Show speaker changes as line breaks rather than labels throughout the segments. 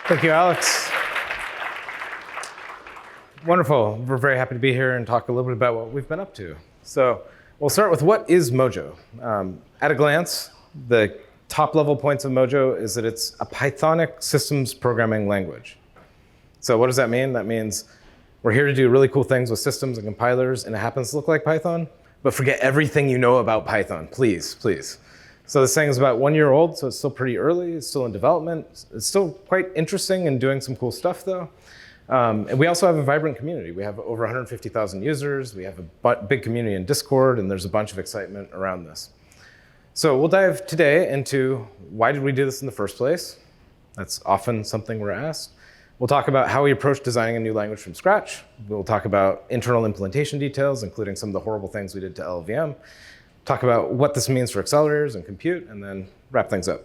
Thank you, Alex. Wonderful. We're very happy to be here and talk a little bit about what we've been up to. So we'll start with what is Mojo. At a glance, the top level points of Mojo is that it's a Pythonic systems programming language. So what does that mean? That means we're here to do really cool things with systems and compilers, and it happens to look like Python, but forget everything you know about Python, please, please. So this thing is about 1 year old, so it's still pretty early. It's still in development. It's still quite interesting and doing some cool stuff, though. And we also have a vibrant community. We have over 150,000 users. We have a big community in Discord, and there's a bunch of excitement around this. So we'll dive today into why did we do this in the first place? That's often something we're asked. We'll talk about how we approach designing a new language from scratch. We'll talk about internal implementation details, including some of the horrible things we did to LLVM. Talk about what this means for accelerators and compute, and then wrap things up.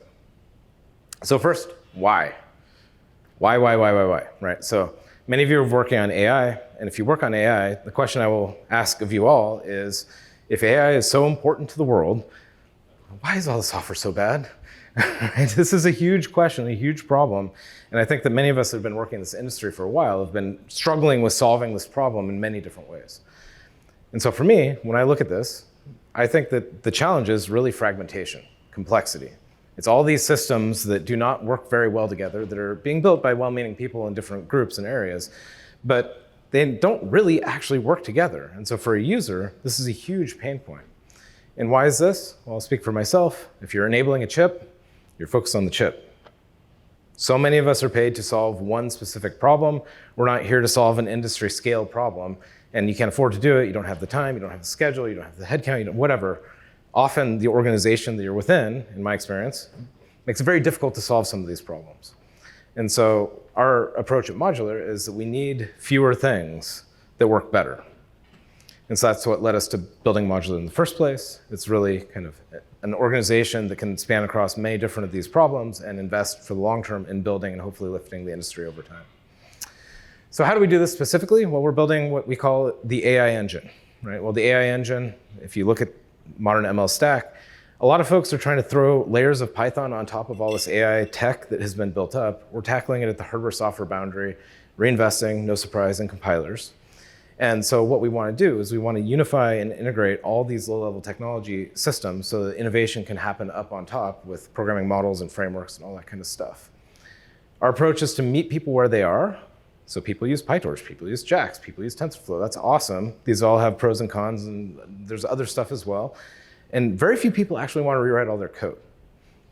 So first, why? Why, right? So many of you are working on AI, and if you work on AI, the question I will ask of you all is, if AI is so important to the world, why is all the software so bad? This is a huge question, a huge problem, and I think that many of us that have been working in this industry for a while have been struggling with solving this problem in many different ways. And so for me, when I look at this, I think that the challenge is really fragmentation, complexity. It's all these systems that do not work very well together, that are being built by well-meaning people in different groups and areas, but they don't really actually work together. And so for a user, this is a huge pain point. And why is this? Well, I'll speak for myself. If you're enabling a chip, you're focused on the chip. So many of us are paid to solve one specific problem. We're not here to solve an industry scale problem. And you can't afford to do it, you don't have the time, you don't have the schedule, you don't have the headcount, whatever. Often the organization that you're within, in my experience, makes it very difficult to solve some of these problems. And so our approach at Modular is that we need fewer things that work better. And so that's what led us to building Modular in the first place. It's really kind of an organization that can span across many different of these problems and invest for the long term in building and hopefully lifting the industry over time. So how do we do this specifically? Well, we're building what we call the AI engine, right? Well, the AI engine, if you look at modern ML stack, a lot of folks are trying to throw layers of Python on top of all this AI tech that has been built up. We're tackling it at the hardware-software boundary, reinvesting, no surprise, in compilers. And so what we want to do is we want to unify and integrate all these low-level technology systems so that innovation can happen up on top with programming models and frameworks and all that kind of stuff. Our approach is to meet people where they are. So people use PyTorch, people use JAX, people use TensorFlow. That's awesome. These all have pros and cons, and there's other stuff as well. And very few people actually want to rewrite all their code.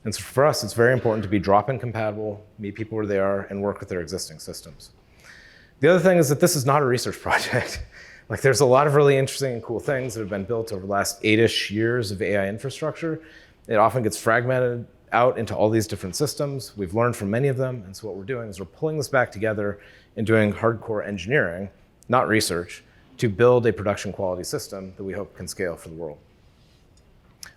And so for us, it's very important to be drop-in compatible, meet people where they are, and work with their existing systems. The other thing is that this is not a research project. Like, there's a lot of really interesting and cool things that have been built over the last 8-ish years of AI infrastructure. It often gets fragmented out into all these different systems. We've learned from many of them, and so what we're doing is we're pulling this back together and doing hardcore engineering, not research, to build a production quality system that we hope can scale for the world.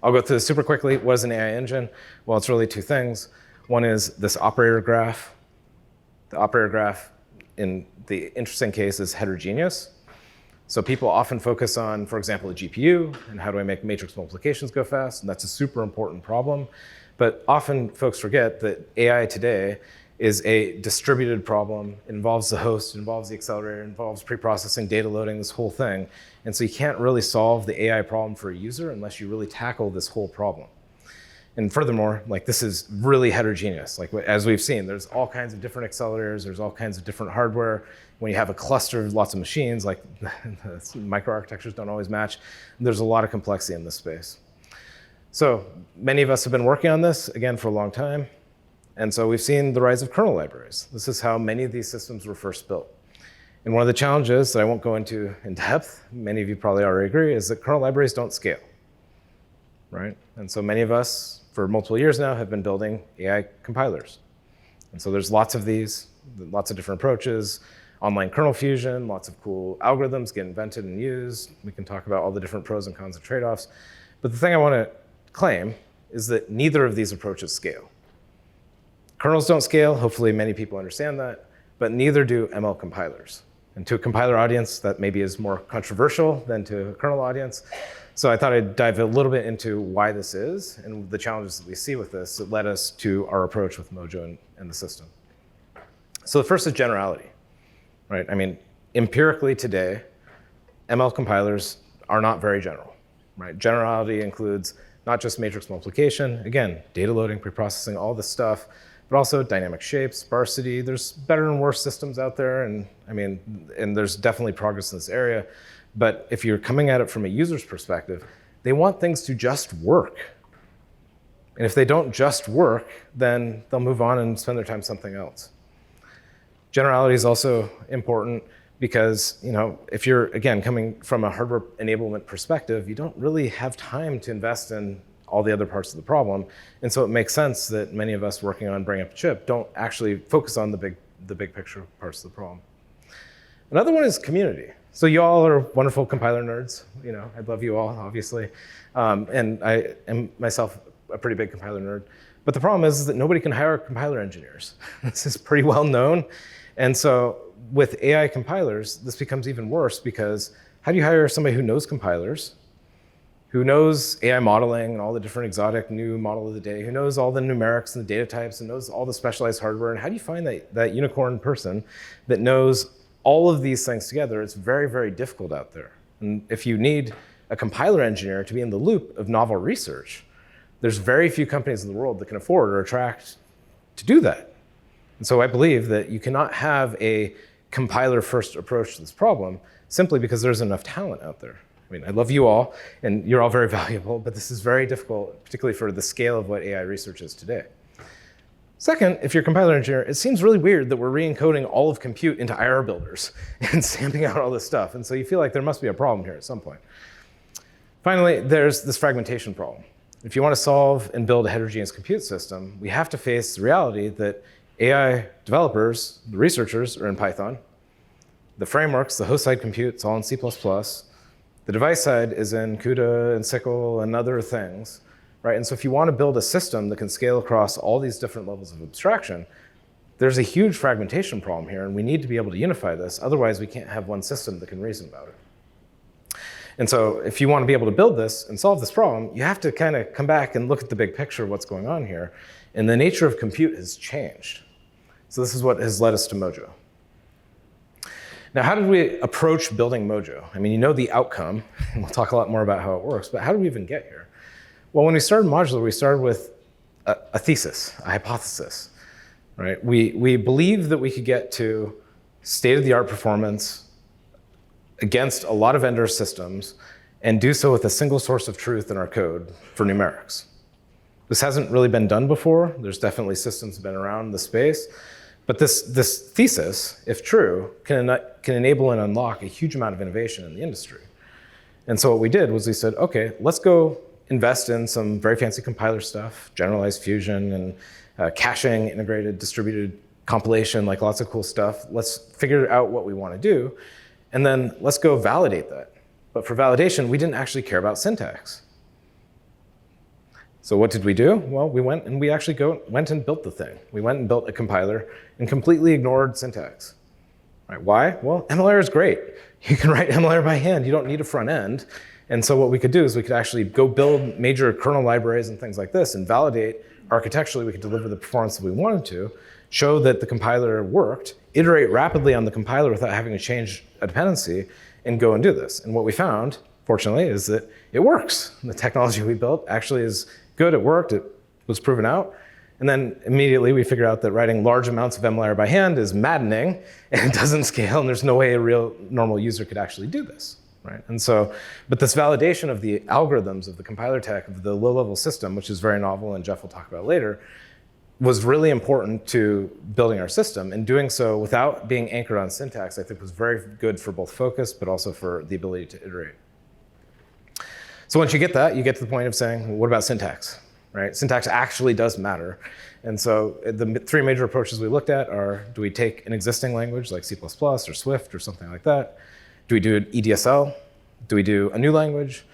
I'll go through this super quickly. What is an AI engine? Well, it's really two things. One is this operator graph. The operator graph, in the interesting case, is heterogeneous. So people often focus on, for example, a GPU, and how do I make matrix multiplications go fast? And that's a super important problem. But often folks forget that AI today is a distributed problem. It involves the host, it involves the accelerator, it involves pre-processing, data loading, this whole thing. And so you can't really solve the AI problem for a user unless you really tackle this whole problem. And furthermore, like, this is really heterogeneous. Like, as we've seen, there's all kinds of different accelerators, there's all kinds of different hardware. When you have a cluster of lots of machines, like, the microarchitectures don't always match. There's a lot of complexity in this space. So many of us have been working on this, again, for a long time. And so we've seen the rise of kernel libraries. This is how many of these systems were first built. And one of the challenges that I won't go into in depth, many of you probably already agree, is that kernel libraries don't scale, right? And so many of us, for multiple years now, have been building AI compilers. And so there's lots of these, lots of different approaches, online kernel fusion, lots of cool algorithms get invented and used. We can talk about all the different pros and cons and trade-offs. But the thing I want to claim is that neither of these approaches scale. Kernels don't scale, hopefully many people understand that, but neither do ML compilers. And to a compiler audience, that maybe is more controversial than to a kernel audience. So I thought I'd dive a little bit into why this is and the challenges that we see with this that led us to our approach with Mojo and the system. So the first is generality, right? I mean, empirically today, ML compilers are not very general, right? Generality includes not just matrix multiplication, again, data loading, preprocessing, all this stuff, but also dynamic shapes, sparsity. There's better and worse systems out there, and I mean, and there's definitely progress in this area. But if you're coming at it from a user's perspective, they want things to just work. And if they don't just work, then they'll move on and spend their time something else. Generality is also important because, you know, if you're, again, coming from a hardware enablement perspective, you don't really have time to invest in all the other parts of the problem. And so it makes sense that many of us working on bringing up a chip don't actually focus on the big picture parts of the problem. Another one is community. So you all are wonderful compiler nerds. You know, I love you all, obviously. And I am myself a pretty big compiler nerd. But the problem is that nobody can hire compiler engineers. This is pretty well known. And so with AI compilers, this becomes even worse because how do you hire somebody who knows compilers, who knows AI modeling and all the different exotic new model of the day, who knows all the numerics and the data types and knows all the specialized hardware? And how do you find that unicorn person that knows all of these things together? It's very, very difficult out there. And if you need a compiler engineer to be in the loop of novel research, there's very few companies in the world that can afford or attract to do that. And so I believe that you cannot have a compiler-first approach to this problem simply because there's enough talent out there. I mean, I love you all, and you're all very valuable, but this is very difficult, particularly for the scale of what AI research is today. Second, if you're a compiler engineer, it seems really weird that we're re-encoding all of compute into IR builders and stamping out all this stuff. And so you feel like there must be a problem here at some point. Finally, there's this fragmentation problem. If you want to solve and build a heterogeneous compute system, we have to face the reality that AI developers, the researchers, are in Python. The frameworks, the host side compute, it's all in C++. The device side is in CUDA and SYCL and other things, right? And so if you want to build a system that can scale across all these different levels of abstraction, there's a huge fragmentation problem here, and we need to be able to unify this. Otherwise, we can't have one system that can reason about it. And so if you want to be able to build this and solve this problem, you have to kind of come back and look at the big picture of what's going on here. And the nature of compute has changed. So this is what has led us to Mojo. Now, how did we approach building Mojo? I mean, you know the outcome, and we'll talk a lot more about how it works, but how did we even get here? Well, when we started modular, we started with a thesis, a hypothesis, right? We believed that we could get to state-of-the-art performance against a lot of vendor systems and do so with a single source of truth in our code for numerics. This hasn't really been done before. There's definitely systems that have been around in the space. But this thesis, if true, can enable and unlock a huge amount of innovation in the industry. And so what we did was we said, OK, let's go invest in some very fancy compiler stuff, generalized fusion and caching, integrated, distributed compilation, like lots of cool stuff. Let's figure out what we want to do. And then let's go validate that. But for validation, we didn't actually care about syntax. So what did we do? Well, we went and went and built the thing. We went and built a compiler and completely ignored syntax. Right, why? Well, MLIR is great. You can write MLIR by hand. You don't need a front end. And so what we could do is we could actually go build major kernel libraries and things like this and validate architecturally we could deliver the performance that we wanted to, show that the compiler worked, iterate rapidly on the compiler without having to change a dependency, and go and do this. And what we found, fortunately, is that it works. The technology we built actually is good, it worked, it was proven out. And then immediately we figured out that writing large amounts of MLIR by hand is maddening, and it doesn't scale, and there's no way a real normal user could actually do this, right? And so, but this validation of the algorithms of the compiler tech of the low-level system, which is very novel, and Jeff will talk about later, was really important to building our system. And doing so without being anchored on syntax, I think was very good for both focus, but also for the ability to iterate. So once you get that, you get to the point of saying, well, what about syntax, right? Syntax actually does matter. And so the three major approaches we looked at are, do we take an existing language like C++ or Swift or something like that? Do we do an EDSL? Do we do a new language?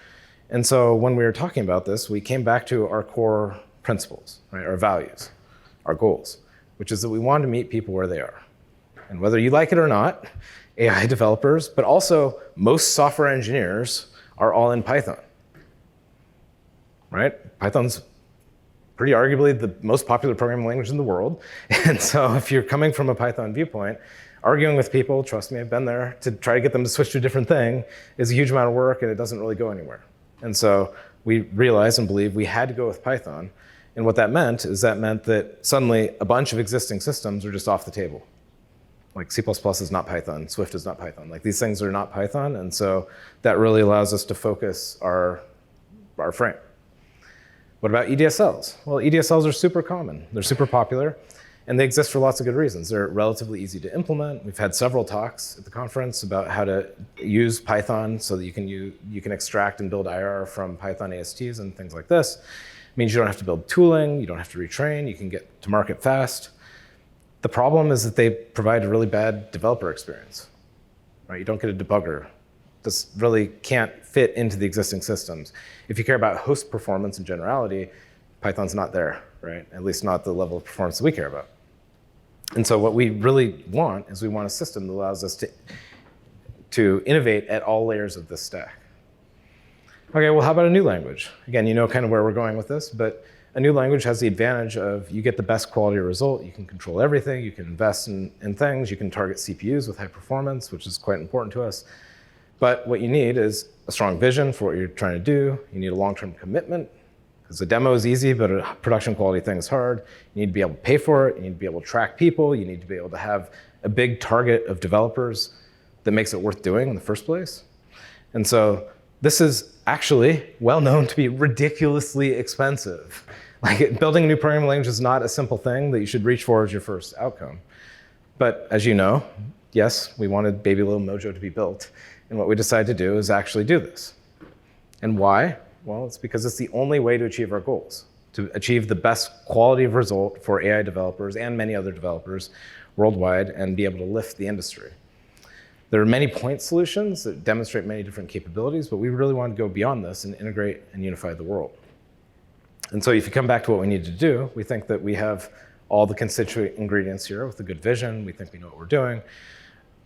And so when we were talking about this, we came back to our core principles, right? Our values, our goals, which is that we want to meet people where they are. And whether you like it or not, AI developers, but also most software engineers are all in Python. Right? Python's pretty arguably the most popular programming language in the world. And so if you're coming from a Python viewpoint, arguing with people, trust me, I've been there, to try to get them to switch to a different thing is a huge amount of work and it doesn't really go anywhere. And so we realized and believed we had to go with Python. And what that meant is that suddenly a bunch of existing systems are just off the table. Like C++ is not Python, Swift is not Python. Like these things are not Python. And so that really allows us to focus our frame. What about EDSLs? Well, EDSLs are super common. They're super popular. And they exist for lots of good reasons. They're relatively easy to implement. We've had several talks at the conference about how to use Python so that you can extract and build IR from Python ASTs and things like this. It means you don't have to build tooling, you don't have to retrain, you can get to market fast. The problem is that they provide a really bad developer experience, right? You don't get a debugger. This really can't fit into the existing systems. If you care about host performance and generality, Python's not there, right? At least not the level of performance that we care about. And so what we really want is we want a system that allows us to innovate at all layers of this stack. Okay, well, how about a new language? Again, you know kind of where we're going with this, but a new language has the advantage of you get the best quality result, you can control everything, you can invest in things, you can target CPUs with high performance, which is quite important to us. But what you need is a strong vision for what you're trying to do. You need a long-term commitment, because a demo is easy, but a production quality thing is hard. You need to be able to pay for it. You need to be able to track people. You need to be able to have a big target of developers that makes it worth doing in the first place. And so this is actually well known to be ridiculously expensive. Like building a new programming language is not a simple thing that you should reach for as your first outcome. But as you know, yes, we wanted baby little Mojo to be built. And what we decided to do is actually do this. And why? Well, it's because it's the only way to achieve our goals, to achieve the best quality of result for AI developers and many other developers worldwide and be able to lift the industry. There are many point solutions that demonstrate many different capabilities, but we really want to go beyond this and integrate and unify the world. And so if you come back to what we need to do, we think that we have all the constituent ingredients here with a good vision. We think we know what we're doing.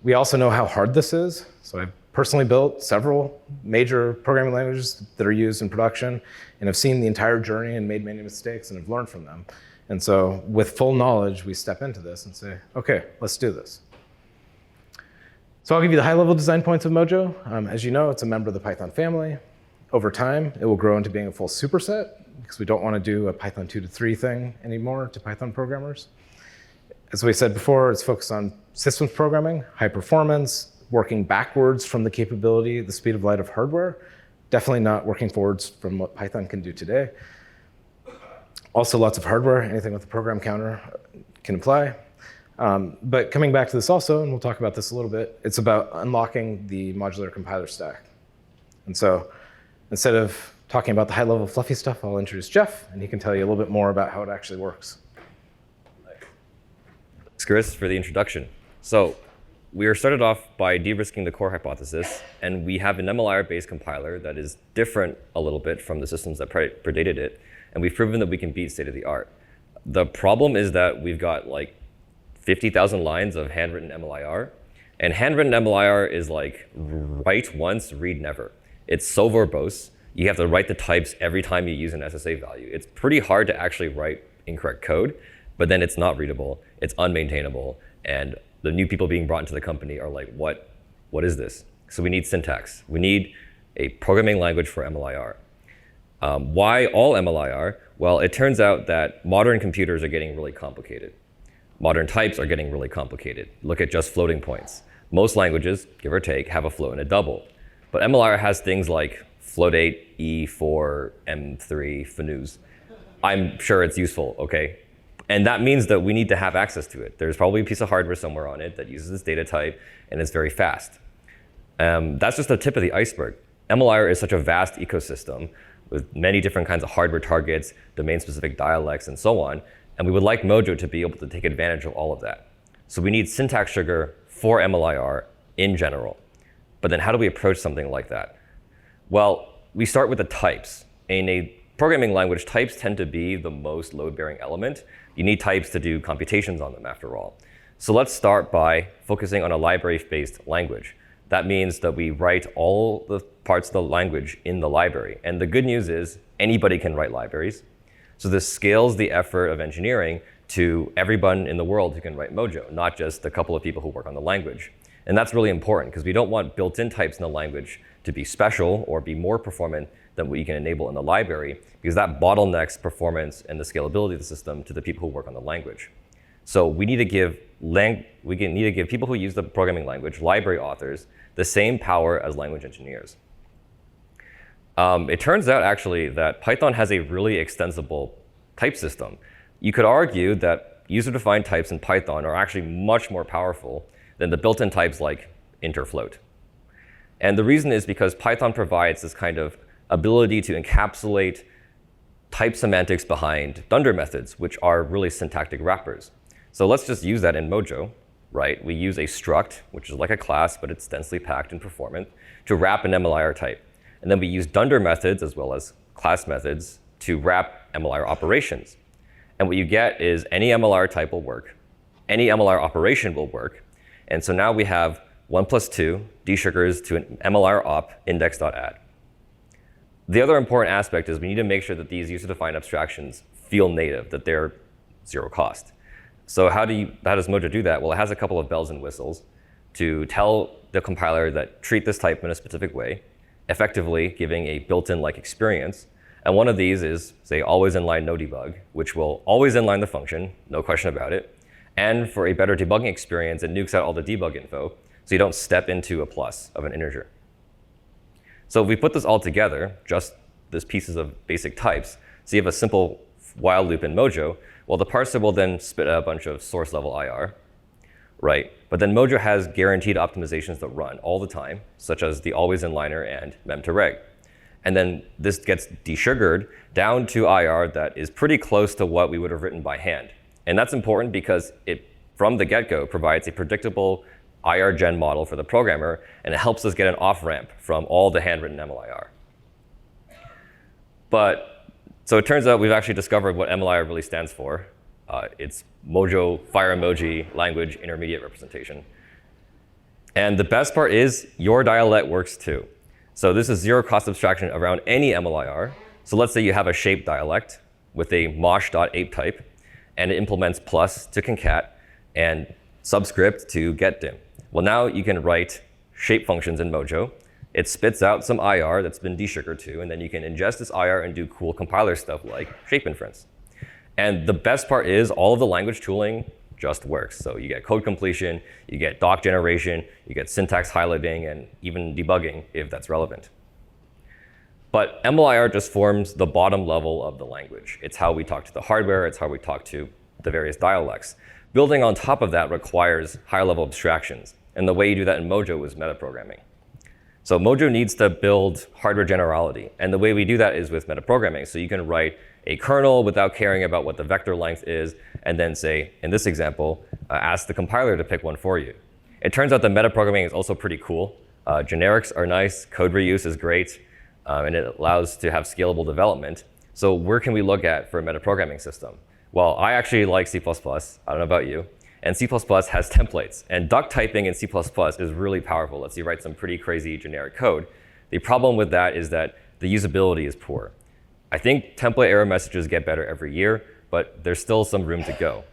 We also know how hard this is. So I've personally built several major programming languages that are used in production and have seen the entire journey and made many mistakes and have learned from them. And so with full knowledge, we step into this and say, okay, let's do this. So I'll give you the high-level design points of Mojo. As you know, it's a member of the Python family. Over time, it will grow into being a full superset because we don't want to do a Python 2 to 3 thing anymore to Python programmers. As we said before, it's focused on systems programming, high performance, working backwards from the capability, the speed of light of hardware, definitely not working forwards from what Python can do today. Also lots of hardware, anything with a program counter can apply. But coming back to this also, and we'll talk about this a little bit, it's about unlocking the modular compiler stack. And so instead of talking about the high-level fluffy stuff, I'll introduce Jeff, and he can tell you a little bit more about how it actually works.
Thanks, Chris, for the introduction. So we are started off by de-risking the core hypothesis, and we have an MLIR-based compiler that is different a little bit from the systems that predated it, and we've proven that we can beat state-of-the-art. The problem is that we've got like 50,000 lines of handwritten MLIR, and handwritten MLIR is like write once, read never. It's so verbose. You have to write the types every time you use an SSA value. It's pretty hard to actually write incorrect code, but then it's not readable, it's unmaintainable, and the new people being brought into the company are like, what is this? So we need syntax. We need a programming language for MLIR. Why all MLIR? Well, it turns out that modern computers are getting really complicated. Modern types are getting really complicated. Look at just floating points. Most languages, give or take, have a float and a double. But MLIR has things like float 8, E4, M3, FNUs. I'm sure it's useful, okay? And that means that we need to have access to it. There's probably a piece of hardware somewhere on it that uses this data type and is very fast. That's just the tip of the iceberg. MLIR is such a vast ecosystem with many different kinds of hardware targets, domain-specific dialects, and so on. And we would like Mojo to be able to take advantage of all of that. So we need syntax sugar for MLIR in general. But then how do we approach something like that? Well, we start with the types. In a programming language, types tend to be the most load-bearing element. You need types to do computations on them, after all. So let's start by focusing on a library-based language. That means that we write all the parts of the language in the library. And the good news is anybody can write libraries. So this scales the effort of engineering to everyone in the world who can write Mojo, not just a couple of people who work on the language. And that's really important because we don't want built-in types in the language to be special or be more performant than what you can enable in the library, because that bottlenecks performance and the scalability of the system to the people who work on the language. So we need to give people who use the programming language, library authors, the same power as language engineers. It turns out actually that Python has a really extensible type system. You could argue that user-defined types in Python are actually much more powerful than the built-in types like int or float. And the reason is because Python provides this kind of ability to encapsulate type semantics behind dunder methods, which are really syntactic wrappers. So let's just use that in Mojo, right? We use a struct, which is like a class, but it's densely packed and performant, to wrap an MLIR type. And then we use dunder methods as well as class methods to wrap MLIR operations. And what you get is any MLIR type will work, any MLIR operation will work. And so now we have 1 + 2 desugars to an MLIR op index.add. The other important aspect is we need to make sure that these user-defined abstractions feel native, that they're zero cost. So how does Mojo do that? Well, it has a couple of bells and whistles to tell the compiler that treat this type in a specific way, effectively giving a built-in like experience. And one of these is, say, always inline no debug, which will always inline the function, no question about it. And for a better debugging experience, it nukes out all the debug info, so you don't step into a plus of an integer. So if we put this all together, just these pieces of basic types, so you have a simple while loop in Mojo, well, the parser will then spit out a bunch of source level IR, right? But then Mojo has guaranteed optimizations that run all the time, such as the always inliner and mem to reg. And then this gets desugared down to IR that is pretty close to what we would have written by hand. And that's important because it, from the get-go, provides a predictable IR gen model for the programmer, and it helps us get an off-ramp from all the handwritten MLIR. So it turns out we've actually discovered what MLIR really stands for. It's Mojo Fire Emoji Language Intermediate Representation. And the best part is your dialect works too. So this is zero cost abstraction around any MLIR. So let's say you have a shape dialect with a mosh.ape type, and it implements plus to concat and subscript to getDim. Well, now you can write shape functions in Mojo. It spits out some IR that's been desugared to, and then you can ingest this IR and do cool compiler stuff like shape inference. And the best part is all of the language tooling just works. So you get code completion, you get doc generation, you get syntax highlighting, and even debugging if that's relevant. But MLIR just forms the bottom level of the language. It's how we talk to the hardware, it's how we talk to the various dialects. Building on top of that requires higher level abstractions. And the way you do that in Mojo is metaprogramming. So Mojo needs to build hardware generality. And the way we do that is with metaprogramming. So you can write a kernel without caring about what the vector length is, and then say, in this example, ask the compiler to pick one for you. It turns out that metaprogramming is also pretty cool. Generics are nice, code reuse is great, and it allows to have scalable development. So where can we look at for a metaprogramming system? Well, I actually like C++, I don't know about you. And C++ has templates. And duck typing in C++ is really powerful. Lets you write some pretty crazy generic code. The problem with that is that the usability is poor. I think template error messages get better every year, but there's still some room to go.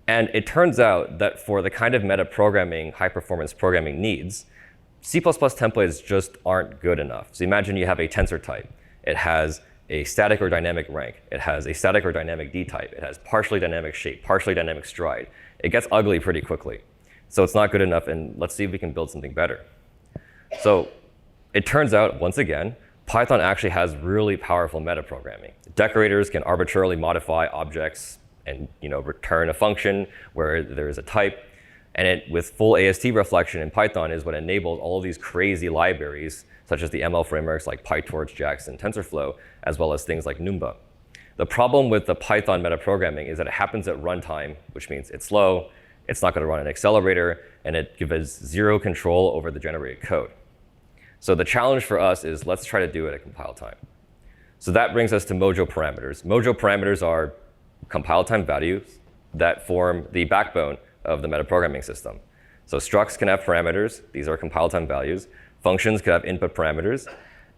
And it turns out that for the kind of metaprogramming, high-performance programming needs, C++ templates just aren't good enough. So imagine you have a tensor type. It has a static or dynamic rank. It has a static or dynamic D type. It has partially dynamic shape, partially dynamic stride. It gets ugly pretty quickly. So it's not good enough, and let's see if we can build something better. So it turns out, once again, Python actually has really powerful metaprogramming. Decorators can arbitrarily modify objects and return a function where there is a type. And it, with full AST reflection in Python, is what enables all of these crazy libraries, such as the ML frameworks like PyTorch, JAX, and TensorFlow, as well as things like Numba. The problem with the Python metaprogramming is that it happens at runtime, which means it's slow, it's not going to run an accelerator, and it gives us zero control over the generated code. So the challenge for us is let's try to do it at compile time. So that brings us to Mojo parameters. Mojo parameters are compile time values that form the backbone of the metaprogramming system. So structs can have parameters. These are compile time values. Functions can have input parameters.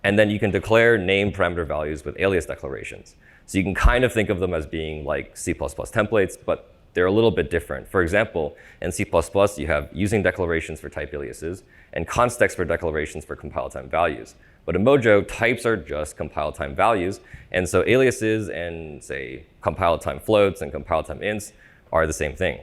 And then you can declare name parameter values with alias declarations. So you can kind of think of them as being like C++ templates, but they're a little bit different. For example, in C++, you have using declarations for type aliases and const-ex for declarations for compile time values. But in Mojo, types are just compile time values. And so aliases and, say, compile time floats and compile time ints are the same thing.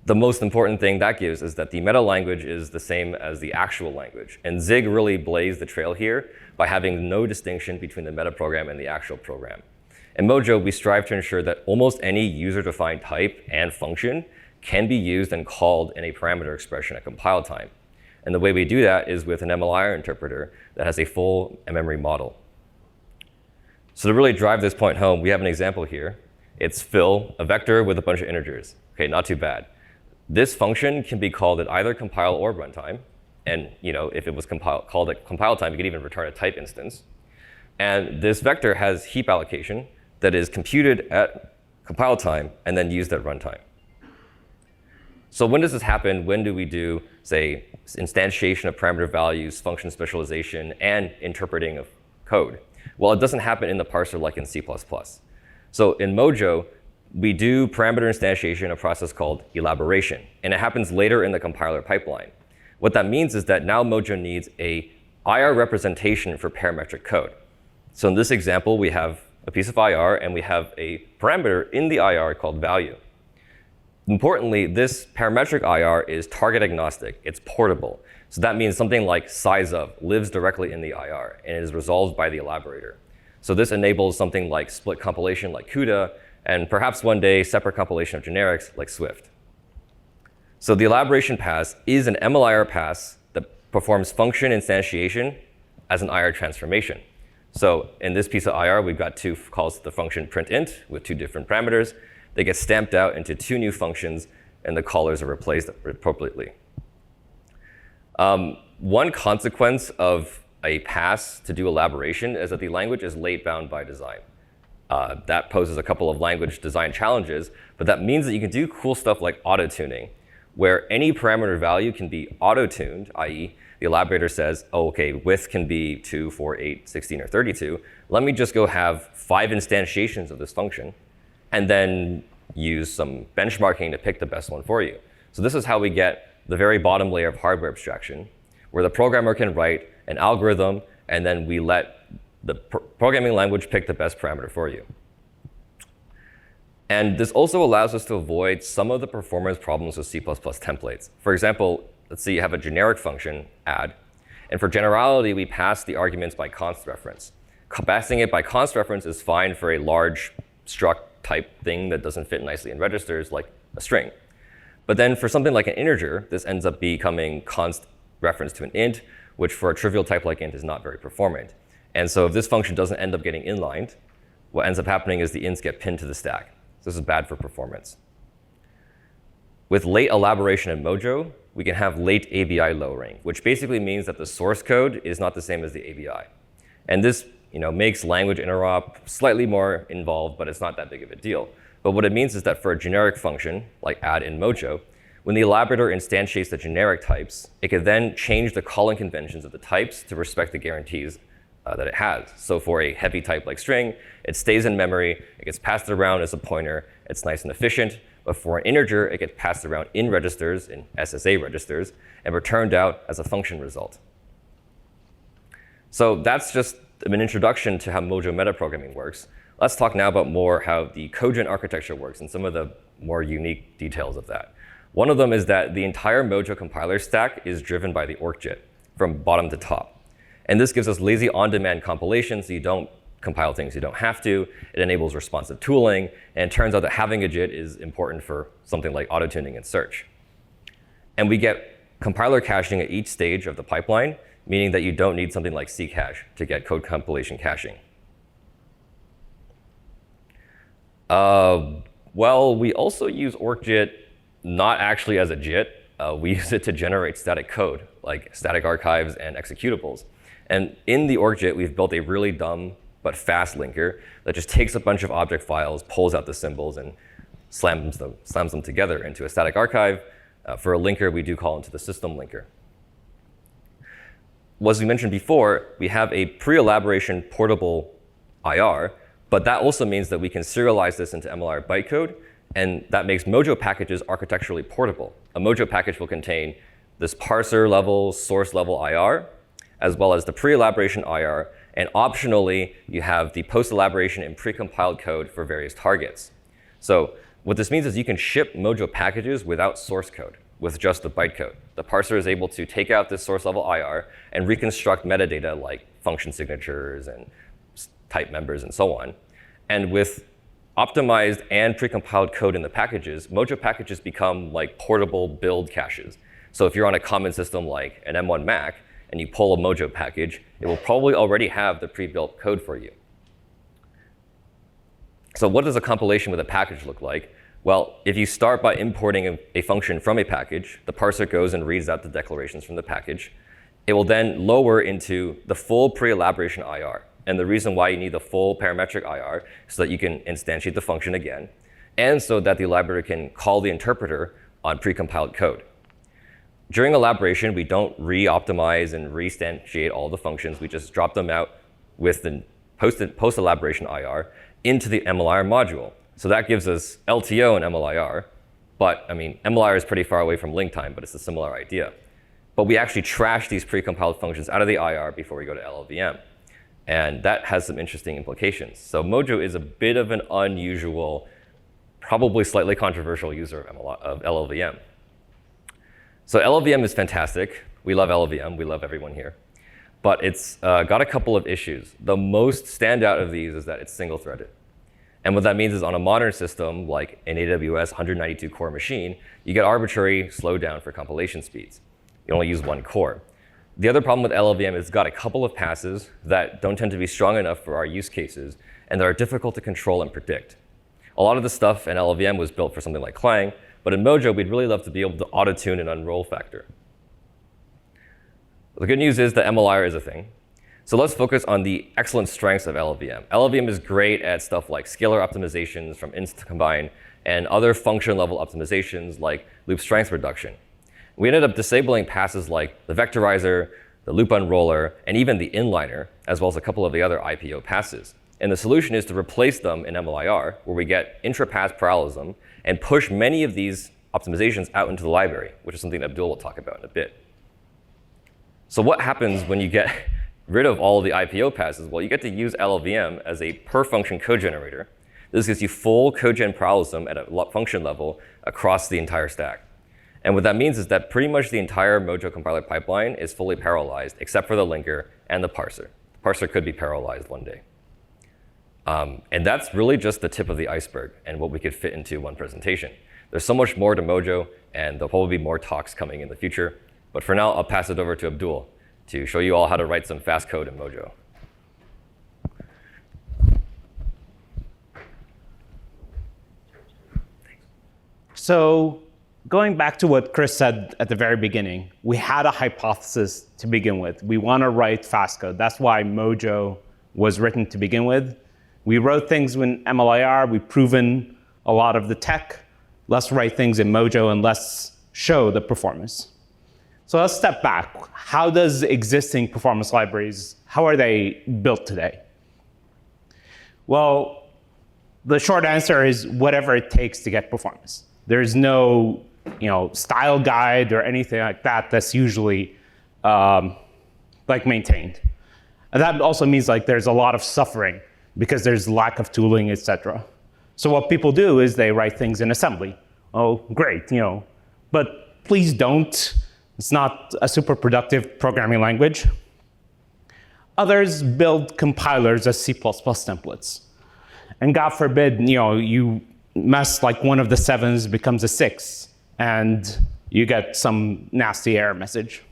The most important thing that gives is that the meta language is the same as the actual language. And Zig really blazed the trail here by having no distinction between the meta program and the actual program. In Mojo, we strive to ensure that almost any user-defined type and function can be used and called in a parameter expression at compile time. And the way we do that is with an MLIR interpreter that has a full memory model. So to really drive this point home, we have an example here. It's fill, a vector with a bunch of integers. Okay, not too bad. This function can be called at either compile or runtime. And if it was called at compile time, you could even return a type instance. And this vector has heap allocation that is computed at compile time and then used at runtime. So when does this happen? When do we do, say, instantiation of parameter values, function specialization, and interpreting of code? Well, it doesn't happen in the parser like in C++. So in Mojo, we do parameter instantiation in a process called elaboration. And it happens later in the compiler pipeline. What that means is that now Mojo needs a IR representation for parametric code. So in this example, we have a piece of IR, and we have a parameter in the IR called value. Importantly, this parametric IR is target agnostic. It's portable. So that means something like size of lives directly in the IR, and it is resolved by the elaborator. So this enables something like split compilation like CUDA, and perhaps one day separate compilation of generics like Swift. So the elaboration pass is an MLIR pass that performs function instantiation as an IR transformation. So in this piece of IR, we've got two calls to the function printInt with two different parameters. They get stamped out into two new functions, and the callers are replaced appropriately. One consequence of a pass to do elaboration is that the language is late bound by design. That poses a couple of language design challenges, but that means that you can do cool stuff like auto-tuning, where any parameter value can be auto-tuned, i.e. the elaborator says, oh, OK, width can be 2, 4, 8, 16, or 32. Let me just go have 5 instantiations of this function, and then use some benchmarking to pick the best one for you. So this is how we get the very bottom layer of hardware abstraction, where the programmer can write an algorithm, and then we let the programming language pick the best parameter for you. And this also allows us to avoid some of the performance problems with C++ templates. For example, let's say you have a generic function, add. And for generality, we pass the arguments by const reference. Passing it by const reference is fine for a large struct type thing that doesn't fit nicely in registers, like a string. But then for something like an integer, this ends up becoming const reference to an int, which for a trivial type like int is not very performant. And so if this function doesn't end up getting inlined, what ends up happening is the ints get pinned to the stack. So this is bad for performance. With late elaboration in Mojo, we can have late ABI lowering, which basically means that the source code is not the same as the ABI. And this makes language interop slightly more involved, but it's not that big of a deal. But what it means is that for a generic function, like add in Mojo, when the elaborator instantiates the generic types, it can then change the calling conventions of the types to respect the guarantees that it has. So for a heavy type like string, it stays in memory, it gets passed around as a pointer, it's nice and efficient. But for an integer, it gets passed around in registers, in SSA registers, and returned out as a function result. So that's just an introduction to how Mojo metaprogramming works. Let's talk now about more how the cogent architecture works and some of the more unique details of that. One of them is that the entire Mojo compiler stack is driven by the org.jit from bottom to top. And this gives us lazy on-demand compilation, so you don't compile things you don't have to. It enables responsive tooling. And it turns out that having a JIT is important for something like auto-tuning and search. And we get compiler caching at each stage of the pipeline, meaning that you don't need something like Ccache to get code compilation caching. Well, we also use org.jit not actually as a JIT. We use it to generate static code, like static archives and executables. And in the org.jit, we've built a really dumb but fast linker that just takes a bunch of object files, pulls out the symbols, and slams them together into a static archive. For a linker, we do call into the system linker. As we mentioned before, we have a pre-elaboration portable IR, But that also means that we can serialize this into MLIR bytecode, and that makes Mojo packages architecturally portable. A Mojo package will contain this parser level, source level IR, as well as the pre-elaboration IR, and optionally, you have the post-elaboration and pre-compiled code for various targets. So what this means is you can ship Mojo packages without source code, with just the bytecode. The parser is able to take out this source level IR and reconstruct metadata like function signatures and type members and so on. And with optimized and precompiled code in the packages, Mojo packages become like portable build caches. So if you're on a common system like an M1 Mac and you pull a Mojo package, it will probably already have the pre-built code for you. So what does a compilation with a package look like? Well, if you start by importing a function from a package, the parser goes and reads out the declarations from the package. It will then lower into the full pre-elaboration IR. And the reason why you need the full parametric IR is so that you can instantiate the function again, and so that the library can call the interpreter on precompiled code. During elaboration, we don't re-optimize and re-instantiate all the functions. We just drop them out with the post-elaboration IR into the MLIR module. So that gives us LTO and MLIR. But I mean, MLIR is pretty far away from link time, but it's a similar idea. But we actually trash these precompiled functions out of the IR before we go to LLVM. And that has some interesting implications. So Mojo is a bit of an unusual, probably slightly controversial user of LLVM. So LLVM is fantastic. We love LLVM. We love everyone here. But it's got a couple of issues. The most standout of these is that it's single-threaded. And what that means is on a modern system, like an AWS 192-core machine, you get arbitrary slowdown for compilation speeds. You only use one core. The other problem with LLVM is it's got a couple of passes that don't tend to be strong enough for our use cases, and that are difficult to control and predict. A lot of the stuff in LLVM was built for something like Clang, but in Mojo, we'd really love to be able to auto-tune an unroll factor. The good news is that MLIR is a thing. So let's focus on the excellent strengths of LLVM. LLVM is great at stuff like scalar optimizations from inst to combine, and other function-level optimizations like loop strength reduction. We ended up disabling passes like the vectorizer, the loop unroller, and even the inliner, as well as a couple of the other IPO passes. And the solution is to replace them in MLIR, where we get intra-pass parallelism, and push many of these optimizations out into the library, which is something Abdul will talk about in a bit. So what happens when you get rid of all of the IPO passes? Well, you get to use LLVM as a per-function code generator. This gives you full code gen parallelism at a function level across the entire stack. And what that means is that pretty much the entire Mojo compiler pipeline is fully parallelized, except for the linker and the parser. The parser could be parallelized one day. And that's really just the tip of the iceberg and what we could fit into one presentation. There's so much more to Mojo, and there'll probably be more talks coming in the future. But for now, I'll pass it over to Abdul to show you all how to write some fast code in Mojo.
So going back to what Chris said at the very beginning, we had a hypothesis to begin with. We want to write fast code. That's why Mojo was written to begin with. We wrote things in MLIR. We've proven a lot of the tech. Let's write things in Mojo and let's show the performance. So let's step back. How does existing performance libraries, how are they built today? Well, the short answer is whatever it takes to get performance. There's no style guide or anything like that that's usually maintained. And that also means there's a lot of suffering because there's lack of tooling, et cetera. So what people do is they write things in assembly. Oh, great, but please don't. It's not a super productive programming language. Others build compilers as C++ templates. And God forbid, you mess one of the 7s becomes a 6, and you get some nasty error message.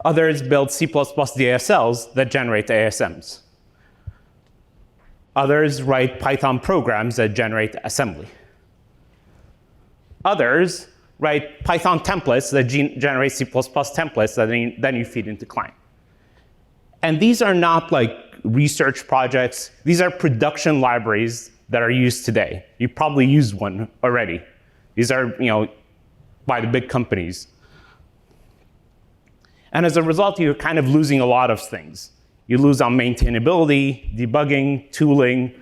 Others build C++ DSLs that generate ASMs. Others write Python programs that generate assembly. Others write Python templates that generate C++ templates that then you feed into Clang. And these are not research projects. These are production libraries that are used today. You probably used one already. These are by the big companies. And as a result, you're kind of losing a lot of things. You lose on maintainability, debugging, tooling,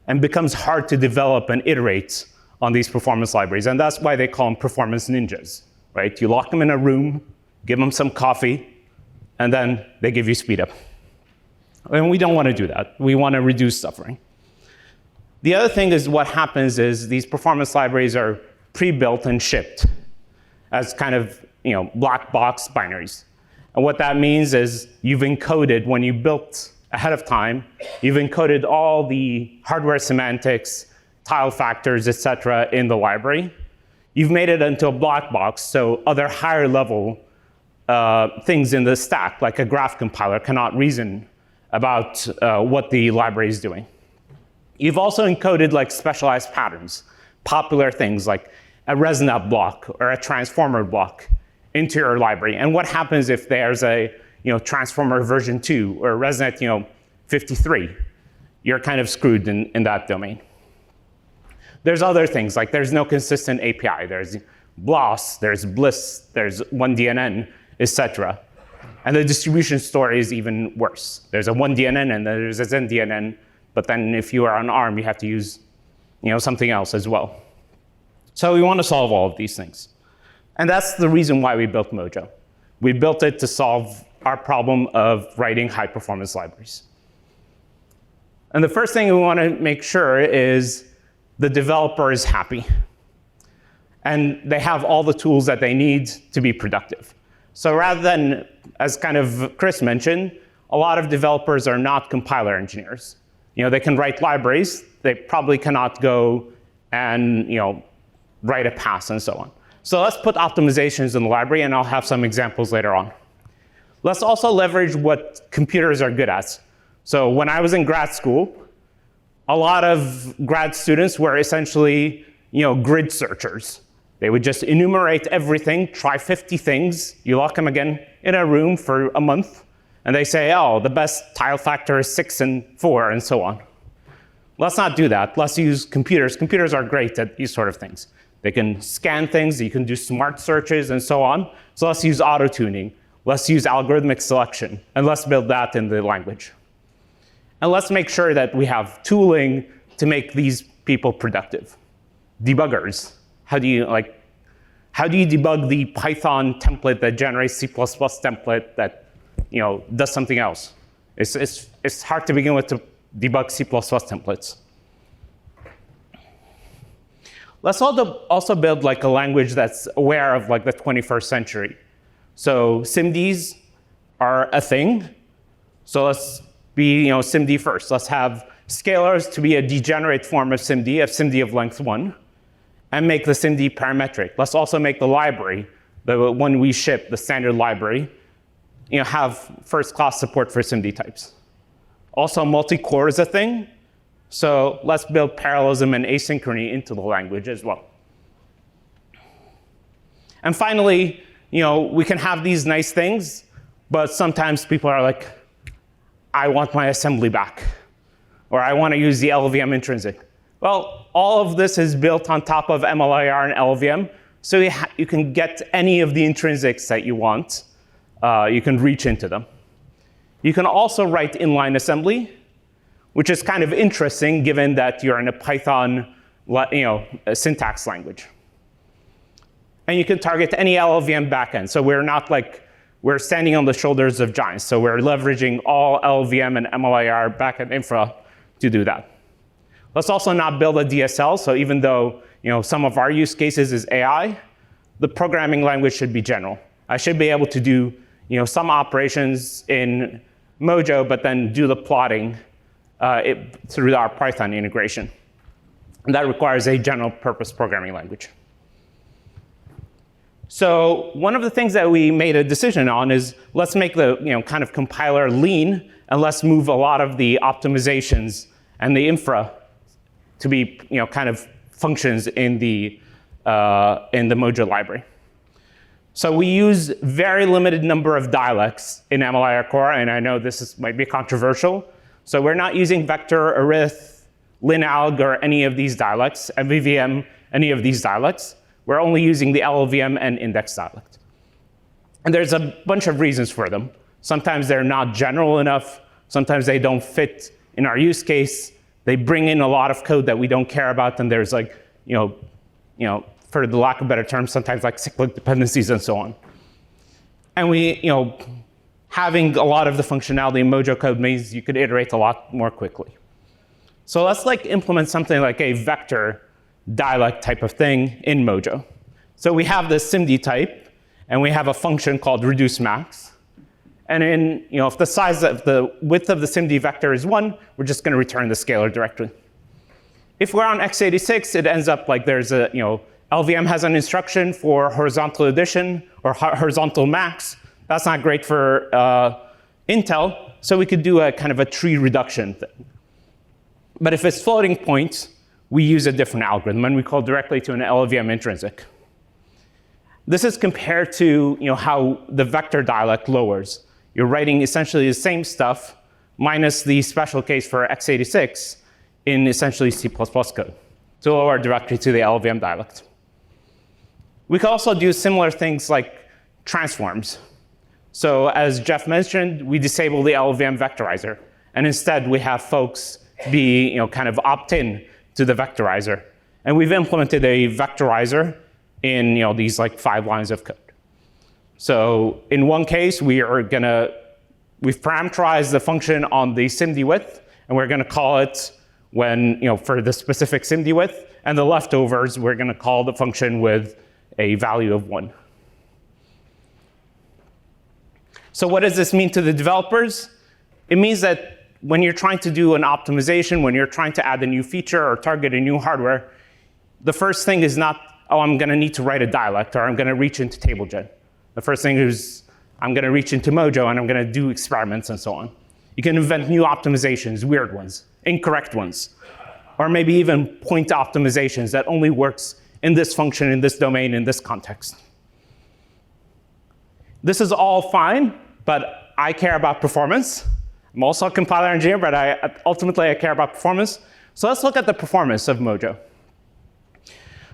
and becomes hard to develop and iterate on these performance libraries. And that's why they call them performance ninjas, right? You lock them in a room, give them some coffee, and then they give you speed up. And we don't want to do that. We want to reduce suffering. The other thing is what happens is these performance libraries are pre-built and shipped as kind of black box binaries. And what that means is you've encoded, when you built ahead of time, you've encoded all the hardware semantics, tile factors, et cetera, in the library. You've made it into a black box, so other higher level things in the stack, like a graph compiler, cannot reason about what the library is doing. You've also encoded like specialized patterns, popular things like a ResNet block or a transformer block into your library. And what happens if there's a transformer version 2 or ResNet 53? You're kind of screwed in that domain. There's other things, like there's no consistent API. There's BLOS, there's Bliss, there's 1DNN, etc. And the distribution story is even worse. There's a 1DNN and there's a ZenDNN, but then if you are on ARM, you have to use something else as well. So we want to solve all of these things. And that's the reason why we built Mojo. We built it to solve our problem of writing high-performance libraries. And the first thing we want to make sure is the developer is happy. And they have all the tools that they need to be productive. So rather than, as kind of Chris mentioned, a lot of developers are not compiler engineers. They can write libraries. They probably cannot go and write a pass and so on. So let's put optimizations in the library, and I'll have some examples later on. Let's also leverage what computers are good at. So when I was in grad school, a lot of grad students were essentially grid searchers. They would just enumerate everything, try 50 things. You lock them again in a room for a month, and they say, oh, the best tile factor is 6 and 4, and so on. Let's not do that. Let's use computers. Computers are great at these sort of things. They can scan things, you can do smart searches, and so on. So let's use auto-tuning. Let's use algorithmic selection, and let's build that in the language. And let's make sure that we have tooling to make these people productive. Debuggers. How do you debug the Python template that generates C++ template that does something else? It's hard to begin with to debug C++ templates. Let's also build like a language that's aware of like the 21st century. So SIMDs are a thing. So let's be SIMD first. Let's have scalars to be a degenerate form of SIMD of length 1, and make the SIMD parametric. Let's also make the library, the one we ship, the standard library, have first-class support for SIMD types. Also, multi-core is a thing. So let's build parallelism and asynchrony into the language as well. And finally, we can have these nice things, but sometimes people are like, I want my assembly back, or I want to use the LLVM intrinsic. Well, all of this is built on top of MLIR and LLVM, so you can get any of the intrinsics that you want. You can reach into them. You can also write inline assembly, which is kind of interesting given that you're in a Python a syntax language. And you can target any LLVM backend. So we're standing on the shoulders of giants. So we're leveraging all LLVM and MLIR backend infra to do that. Let's also not build a DSL. So even though some of our use cases is AI, the programming language should be general. I should be able to do some operations in Mojo, but then do the plotting through our Python integration. And that requires a general purpose programming language. So one of the things that we made a decision on is let's make the kind of compiler lean, and let's move a lot of the optimizations and the infra to be kind of functions in the Mojo library. So we use very limited number of dialects in MLIR core, and I know this might be controversial. So we're not using vector, arith, linalg, or any of these dialects, MVVM, any of these dialects. We're only using the LLVM and index dialect. And there's a bunch of reasons for them. Sometimes they're not general enough Sometimes they don't fit in our use case. They bring in a lot of code that we don't care about, and there's like, for the lack of a better term, sometimes like cyclic dependencies and so on. And having a lot of the functionality in Mojo code means you could iterate a lot more quickly. So let's implement something like a vector dialect type of thing in Mojo. So we have this SIMD type, and we have a function called reduce max. And if the size of the width of the SIMD vector is 1, we're just going to return the scalar directly. If we're on x86, it ends up like there's a, LVM has an instruction for horizontal addition or horizontal max. That's not great for Intel, so we could do a kind of a tree reduction thing. But if it's floating points, we use a different algorithm, and we call directly to an LLVM intrinsic. This is compared to how the vector dialect lowers. You're writing essentially the same stuff minus the special case for x86 in essentially C++ code to lower directly to the LLVM dialect. We can also do similar things like transforms. So as Jeff mentioned, we disable the LLVM vectorizer, and instead we have folks be kind of opt-in to the vectorizer. And we've implemented a vectorizer in these 5 lines of code. So in one case, we've parameterized the function on the SIMD width, and we're going to call it for the specific SIMD width, and the leftovers, we're going to call the function with a value of 1. So what does this mean to the developers? It means that when you're trying to do an optimization, when you're trying to add a new feature or target a new hardware, the first thing is not, oh, I'm going to need to write a dialect, or I'm going to reach into TableGen. The first thing is, I'm going to reach into Mojo, and I'm going to do experiments and so on. You can invent new optimizations, weird ones, incorrect ones, or maybe even point optimizations that only works in this function, in this domain, in this context. This is all fine, but I care about performance. I'm also a compiler engineer, but ultimately I care about performance. So let's look at the performance of Mojo.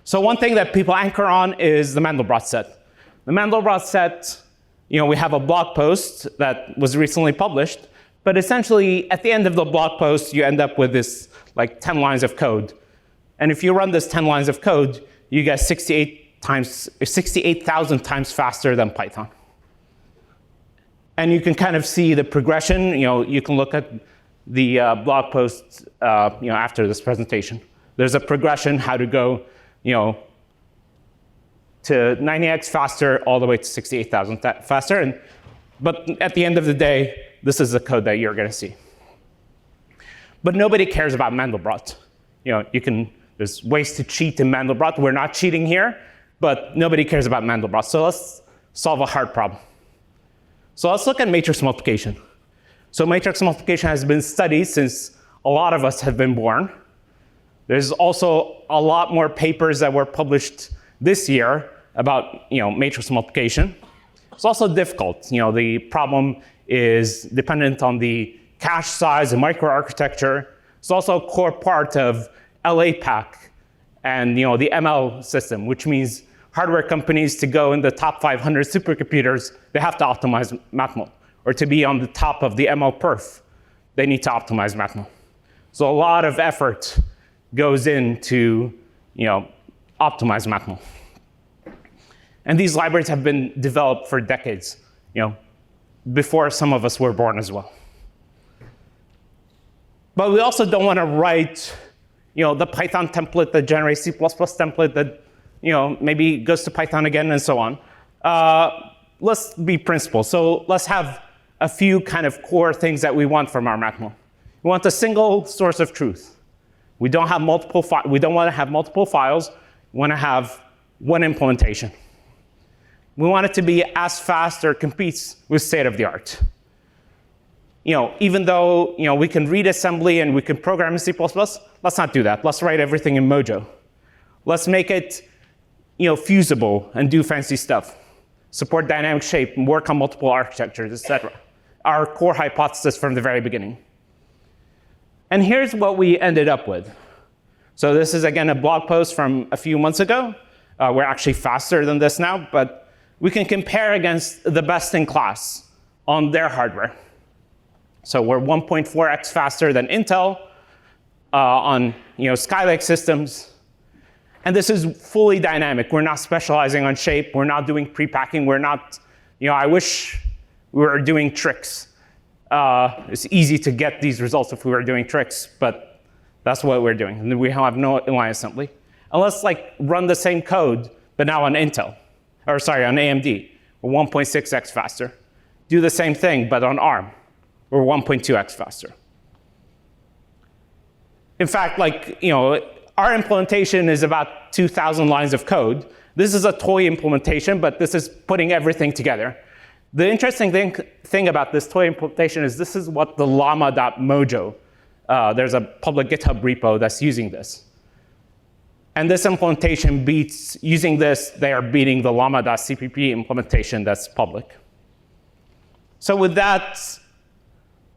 So one thing that people anchor on is the Mandelbrot set. The Mandelbrot set, we have a blog post that was recently published, but essentially at the end of the blog post, you end up with this 10 lines of code. And if you run this 10 lines of code, you get 68,000 times faster than Python. And you can kind of see the progression. You can look at the blog post after this presentation. There's a progression how to go to 90x faster all the way to 68,000 faster. But at the end of the day, this is the code that you're going to see. But nobody cares about Mandelbrot. There's ways to cheat in Mandelbrot. We're not cheating here, but nobody cares about Mandelbrot. So let's solve a hard problem. So let's look at matrix multiplication. So matrix multiplication has been studied since a lot of us have been born. There's also a lot more papers that were published this year about matrix multiplication. It's also difficult. The problem is dependent on the cache size and microarchitecture. It's also a core part of LAPAC and the ML system, which means hardware companies to go in the top 500 supercomputers, they have to optimize matmul. Or to be on the top of the ML perf, they need to optimize matmul. So a lot of effort goes into optimize matmul. And these libraries have been developed for decades, before some of us were born as well. But we also don't want to write the Python template that generates C++ template that maybe goes to Python again and so on. Let's be principled. So let's have a few kind of core things that we want from our matmul. We want a single source of truth. We don't have multiple. We don't want to have multiple files. We want to have one implementation. We want it to be as fast or competes with state of the art. Even though we can read assembly and we can program in C++, let's not do that. Let's write everything in Mojo. Let's make it fusible and do fancy stuff. Support dynamic shape and work on multiple architectures, etc. Our core hypothesis from the very beginning. And here's what we ended up with. So this is, again, a blog post from a few months ago. We're actually faster than this now, but we can compare against the best in class on their hardware. So we're 1.4x faster than Intel on Skylake systems. And this is fully dynamic. We're not specializing on shape. We're not doing pre-packing. We're not, I wish we were doing tricks. It's easy to get these results if we were doing tricks, but that's what we're doing. And we have no inline assembly. And let's run the same code, but now on Intel, or sorry, on AMD. We're 1.6x faster. Do the same thing, but on ARM. We're 1.2x faster. In fact, our implementation is about 2,000 lines of code. This is a toy implementation, but this is putting everything together. The interesting thing about this toy implementation is this is what the llama.mojo, there's a public GitHub repo that's using this. And this implementation beats, using this, they are beating the llama.cpp implementation that's public. So with that,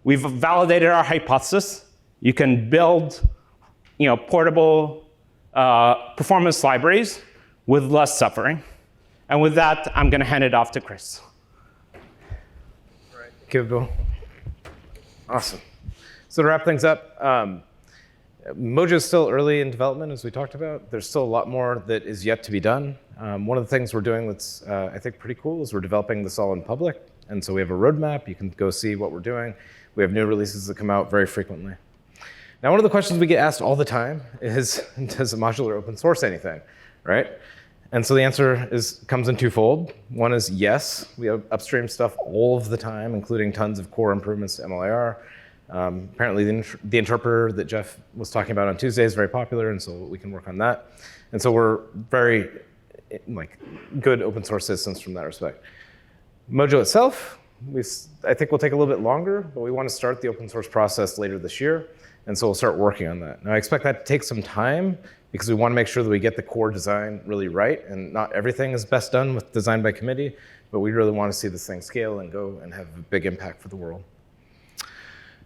we've validated our hypothesis. You can build portable performance libraries with less suffering. And with that, I'm going to hand it off to Chris.
All right. Thank you, Abdul. Awesome. So to wrap things up, Mojo is still early in development, as we talked about. There's still a lot more that is yet to be done. One of the things we're doing that's, I think, pretty cool is we're developing this all in public. And so we have a roadmap. You can go see what we're doing. We have new releases that come out very frequently. Now, one of the questions we get asked all the time is, does a modular open source anything, right? And so the answer comes in twofold. One is yes, we have upstream stuff all of the time, including tons of core improvements to MLIR. Apparently, the interpreter that Jeff was talking about on Tuesday is very popular, and so we can work on that. And so we're very good open source citizens from that respect. Mojo itself, I think will take a little bit longer, but we want to start the open source process later this year. And so we'll start working on that. Now, I expect that to take some time because we want to make sure that we get the core design really right. And not everything is best done with design by committee, but we really want to see this thing scale and go and have a big impact for the world.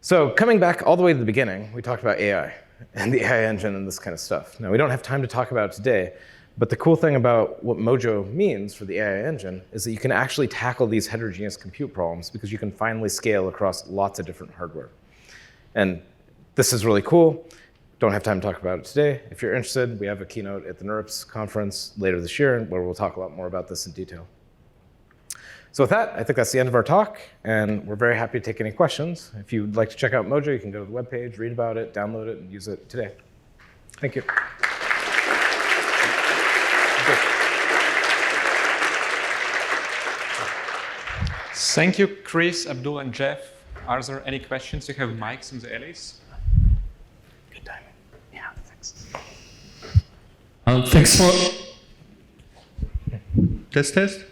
So coming back all the way to the beginning, we talked about AI and the AI engine and this kind of stuff. Now, we don't have time to talk about it today, but the cool thing about what Mojo means for the AI engine is that you can actually tackle these heterogeneous compute problems because you can finally scale across lots of different hardware. And this is really cool. Don't have time to talk about it today. If you're interested, we have a keynote at the NeurIPS conference later this year where we'll talk a lot more about this in detail. So with that, I think that's the end of our talk, and we're very happy to take any questions. If you'd like to check out Mojo, you can go to the webpage, read about it, download it, and use it today. Thank you.
Thank you, Chris, Abdul, and Jeff. Are there any questions? You have mics in the alleys.
Good timing. Yeah, thanks.
Thanks for test.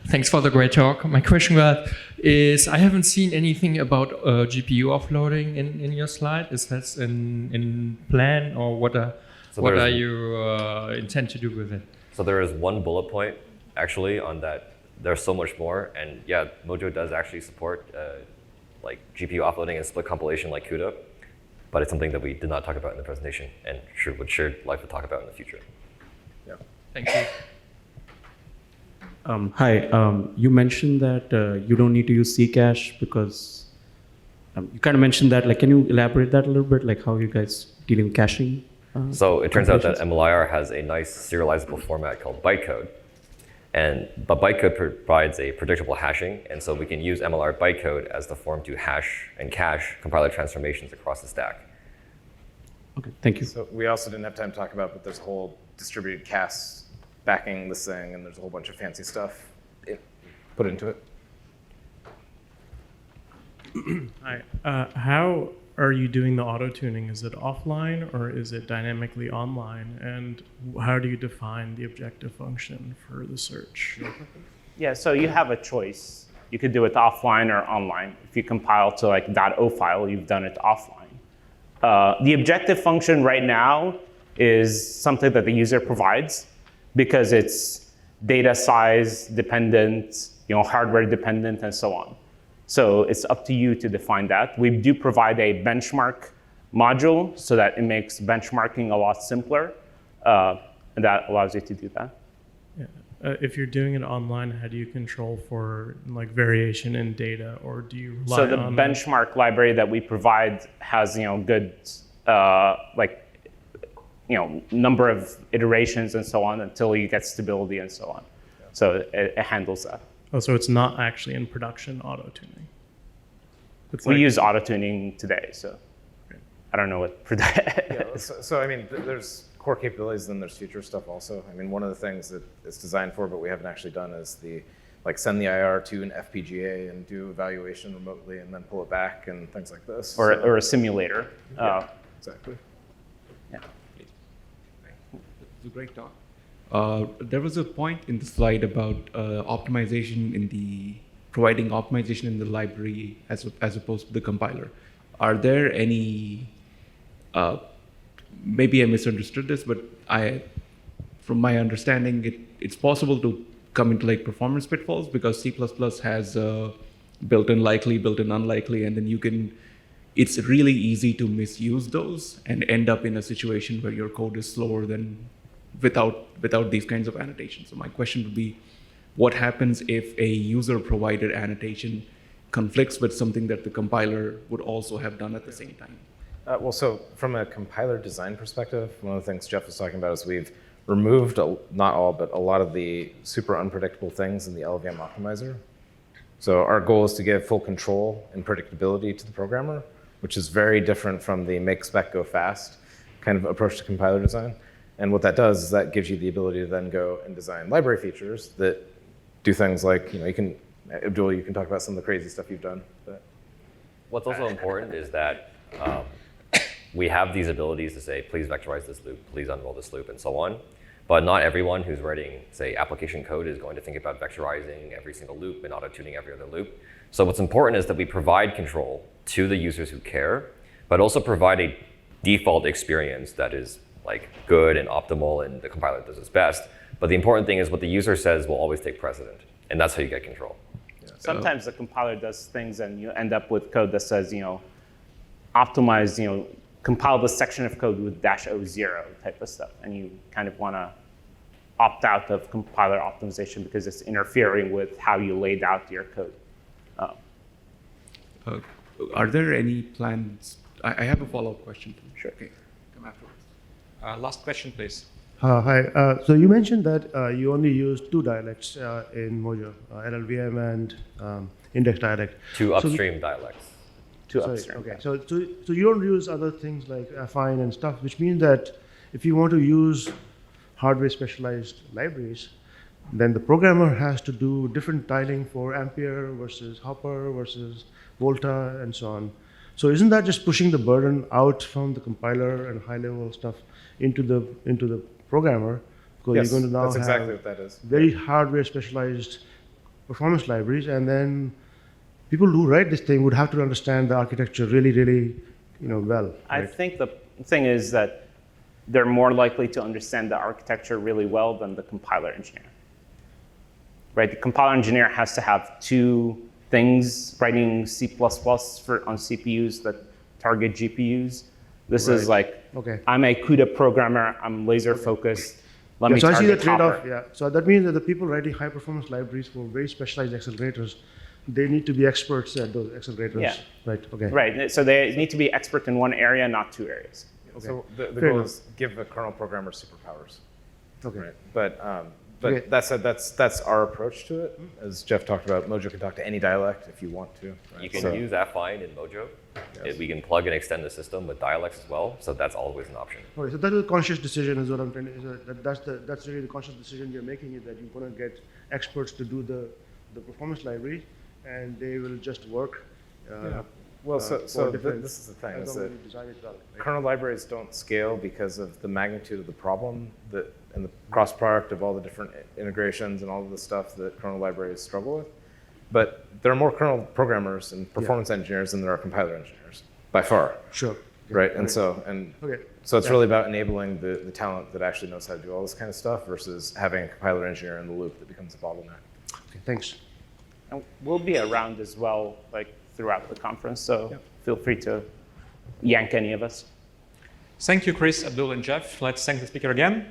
Thanks for the great talk. My question is, I haven't seen anything about GPU offloading in your slide. Is that in plan, or what are you intend to do with it?
So there is one bullet point actually on that. There's so much more, and yeah, Mojo does actually support GPU offloading and split compilation like CUDA, but it's something that we did not talk about in the presentation, and would sure like to talk about in the future.
Yeah. Thank you.
Hi, you mentioned that you don't need to use Ccache because you kind of mentioned that. Can you elaborate that a little bit, how you guys dealing with caching?
So it turns out that MLIR has a nice serializable format called bytecode. But bytecode provides a predictable hashing, and so we can use MLIR bytecode as the form to hash and cache compiler transformations across the stack.
Okay, thank you.
So we also didn't have time to talk about, but there's a whole distributed cache backing this thing, and there's a whole bunch of fancy stuff put into it.
Hi. How are you doing the auto-tuning? Is it offline or is it dynamically online? And how do you define the objective function for the search?
Yeah, so you have a choice. You could do it offline or online. If you compile to .o file, you've done it offline. The objective function right now is something that the user provides because it's data size dependent, hardware dependent, and so on. So it's up to you to define that. We do provide a benchmark module so that it makes benchmarking a lot simpler, and that allows you to do that.
Yeah. if you're doing it online, how do you control for like variation in data, or do you rely
So the
on
benchmark library that we provide has good number of iterations and so on until you get stability and so on. So it handles that.
Oh, so it's not actually in production auto tuning. It's
We
like-
use auto tuning today, so I don't know what
Yeah, so I mean, there's core capabilities, then there's future stuff also. I mean, one of the things that it's designed for, but we haven't actually done, is send the IR to an FPGA and do evaluation remotely and then pull it back and things like this.
or a simulator.
Exactly.
Yeah.
It's a great talk. There was a point in the slide about optimization in the providing optimization in the library as opposed to the compiler. Are there any? Maybe I misunderstood this, but from my understanding, it's possible to come into performance pitfalls because C++ has built-in likely, built-in unlikely, and then it's really easy to misuse those and end up in a situation where your code is slower than without these kinds of annotations. So my question would be, what happens if a user-provided annotation conflicts with something that the compiler would also have done at the same time?
So from a compiler design perspective, one of the things Jeff was talking about is we've removed, not all, but a lot of the super unpredictable things in the LLVM optimizer. So our goal is to give full control and predictability to the programmer, which is very different from the make spec go fast kind of approach to compiler design. And what that does is that gives you the ability to then go and design library features that do things like, Abdul, you can talk about some of the crazy stuff you've done. But
What's also important is that we have these abilities to say, please vectorize this loop, please unroll this loop, and so on. But not everyone who's writing, say, application code is going to think about vectorizing every single loop and auto-tuning every other loop. So what's important is that we provide control to the users who care, but also provide a default experience that is good and optimal, and the compiler does its best. But the important thing is what the user says will always take precedent, and that's how you get control.
Sometimes the compiler does things and you end up with code that says, optimize, compile this section of code with -0 type of stuff. And you kind of want to opt out of compiler optimization because it's interfering with how you laid out your code.
Are there any plans? I have a follow-up question.
Sure.
Okay, come afterwards.
Last question, please.
Hi. So you mentioned that you only use two dialects in Mojo, LLVM and index dialect.
Two upstream dialects.
Upstream.
Okay. So you don't use other things like affine and stuff, which means that if you want to use hardware specialized libraries, then the programmer has to do different tiling for Ampere versus Hopper versus Volta and so on. So isn't that just pushing the burden out from the compiler and high-level stuff into the programmer? Because
yes,
you're going to now
that's exactly
have
what that is.
very hardware specialized performance libraries, and then people who write this thing would have to understand the architecture really, really, well.
I
Right?
think the thing is that they're more likely to understand the architecture really well than the compiler engineer. Right? The compiler engineer has to have two things, writing C++ on CPUs that target GPUs. This is
Okay.
I'm a CUDA programmer, I'm laser focused. Let me
So I see the
target
trade-off.
Hopper.
Yeah. So that means that the people writing high-performance libraries for very specialized accelerators, they need to be experts at those accelerators.
Yeah.
Right. Okay.
Right, so they need to be expert in one area, not two areas.
So the
Fair
goal
enough.
is give a kernel programmer superpowers.
Okay.
Right. But
Okay.
that said, that's our approach to it. As Jeff talked about, Mojo can talk to any dialect if you want to. Right?
You can
So-
use affine in Mojo. We can plug and extend the system with dialects as well, so that's always an option.
Okay. So that is a conscious decision, is what I'm trying to. That's really the conscious decision you're making, is that you're going to get experts to do the performance library, and they will just work.
Well,
for different-
this is the thing,
as
is
long
that
as you design it well. Right?
kernel libraries don't scale because of the magnitude of the problem and the cross product of all the different integrations and all of the stuff that kernel libraries struggle with. But there are more kernel programmers and performance engineers than there are compiler engineers, by far.
Sure.
Right, and
Okay.
so it's really about enabling the talent that actually knows how to do all this kind of stuff versus having a compiler engineer in the loop that becomes a bottleneck.
Okay. Thanks.
And we'll be around as well, throughout the conference, so feel free to yank any of us.
Thank you, Chris, Abdul, and Jeff. Let's thank the speaker again.